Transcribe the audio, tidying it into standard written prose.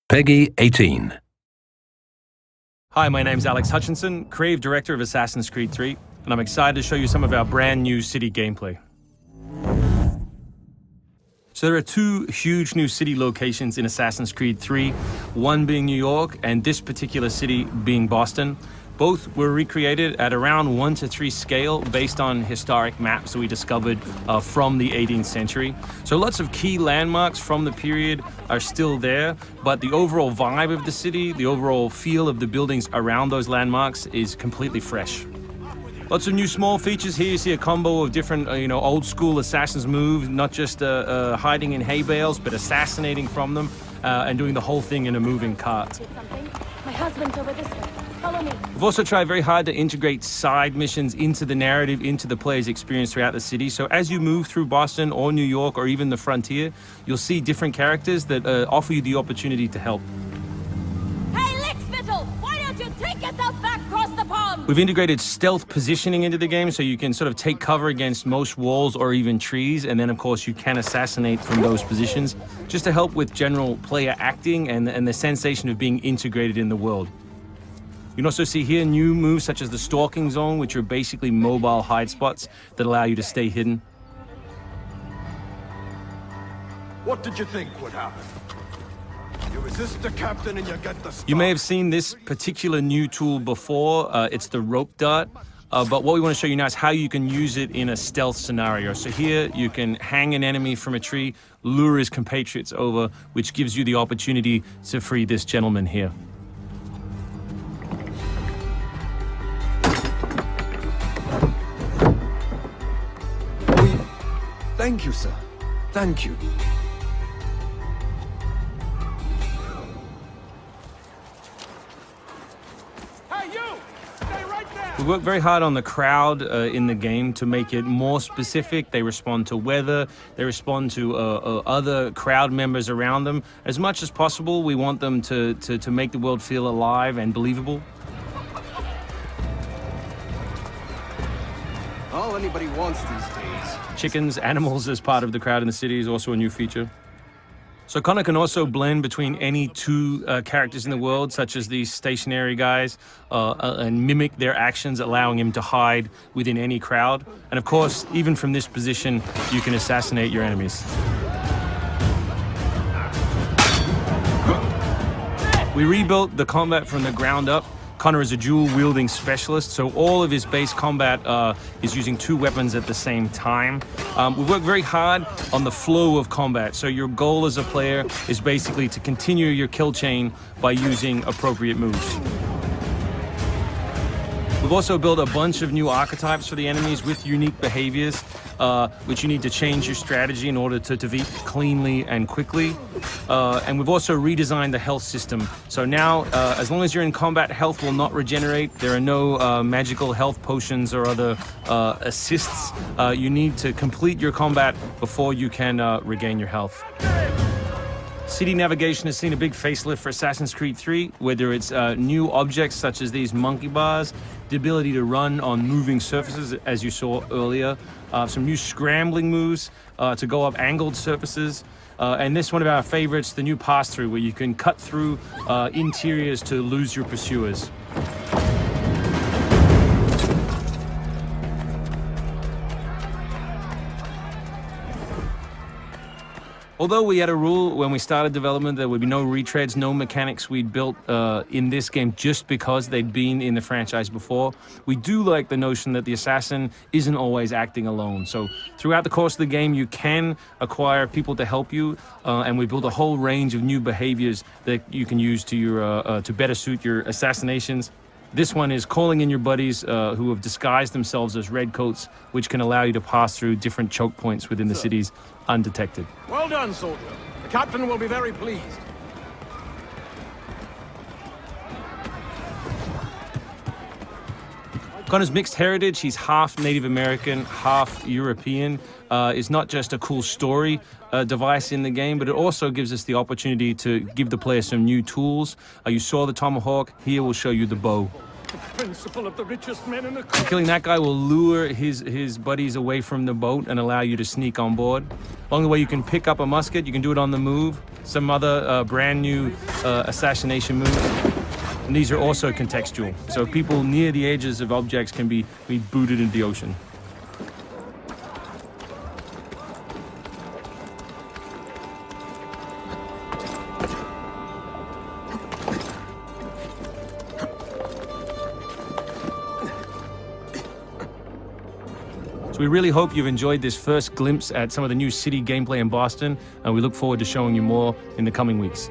Peggy 18. Hi, my name's Alex Hutchinson, Creative Director of Assassin's Creed 3, and I'm excited to show you some of our brand new city gameplay. So there are two huge new city locations in Assassin's Creed 3, one being New York and this particular city being Boston. Both were recreated at around 1:3 scale based on historic maps that we discovered from the 18th century. So lots of key landmarks from the period are still there, but the overall vibe of the city, the overall feel of the buildings around those landmarks is completely fresh. Lots of new small features here. You see a combo of different, old school assassin's moves, not just hiding in hay bales, but assassinating from them and doing the whole thing in a moving cart. My husband's over this way. Follow me. We've also tried very hard to integrate side missions into the narrative, into the player's experience throughout the city. So as you move through Boston or New York or even the frontier, you'll see different characters that offer you the opportunity to help. Hey, Lickspittle! Why don't you take yourself back across the pond? We've integrated stealth positioning into the game so you can sort of take cover against most walls or even trees, and then of course you can assassinate from those positions, just to help with general player acting and the sensation of being integrated in the world. You can also see here new moves such as the stalking zone, which are basically mobile hide spots that allow you to stay hidden. What did you think would happen? You resist the captain and you get the star. You may have seen this particular new tool before. It's the rope dart. But what we want to show you now is how you can use it in a stealth scenario. So here you can hang an enemy from a tree, lure his compatriots over, which gives you the opportunity to free this gentleman here. Thank you, sir. Thank you. Hey, you! Stay right there! We work very hard on the crowd in the game to make it more specific. They respond to weather, they respond to other crowd members around them. As much as possible, we want them to make the world feel alive and believable. All anybody wants these days. Chickens, animals as part of the crowd in the city is also a new feature. So Connor can also blend between any two characters in the world, such as these stationary guys, and mimic their actions, allowing him to hide within any crowd. And of course, even from this position, you can assassinate your enemies. We rebuilt the combat from the ground up. Connor is a dual-wielding specialist, so all of his base combat is using two weapons at the same time. We work very hard on the flow of combat, so your goal as a player is basically to continue your kill chain by using appropriate moves. We've also built a bunch of new archetypes for the enemies with unique behaviors, which you need to change your strategy in order to defeat cleanly and quickly. And we've also redesigned the health system. So now, as long as you're in combat, health will not regenerate. There are no magical health potions or other assists. You need to complete your combat before you can regain your health. City navigation has seen a big facelift for Assassin's Creed 3, whether it's new objects such as these monkey bars, the ability to run on moving surfaces, as you saw earlier, some new scrambling moves to go up angled surfaces, and this one of our favorites, the new pass-through, where you can cut through interiors to lose your pursuers. Although we had a rule when we started development, there would be no retreads, no mechanics we'd built in this game just because they'd been in the franchise before, we do like the notion that the assassin isn't always acting alone. So throughout the course of the game, you can acquire people to help you, and we built a whole range of new behaviors that you can use to better suit your assassinations. This one is calling in your buddies who have disguised themselves as redcoats, which can allow you to pass through different choke points within the cities undetected. Well done, soldier. The captain will be very pleased. Connor's mixed heritage, he's half Native American, half European, is not just a cool story device in the game, but it also gives us the opportunity to give the player some new tools. You saw the tomahawk, here we'll show you the bow. The principle of the richest men in the country. Killing that guy will lure his buddies away from the boat and allow you to sneak on board. Along the way, you can pick up a musket. You can do it on the move. Some other brand new assassination moves. And these are also contextual. So people near the edges of objects can be booted into the ocean. We really hope you've enjoyed this first glimpse at some of the new city gameplay in Boston, and we look forward to showing you more in the coming weeks.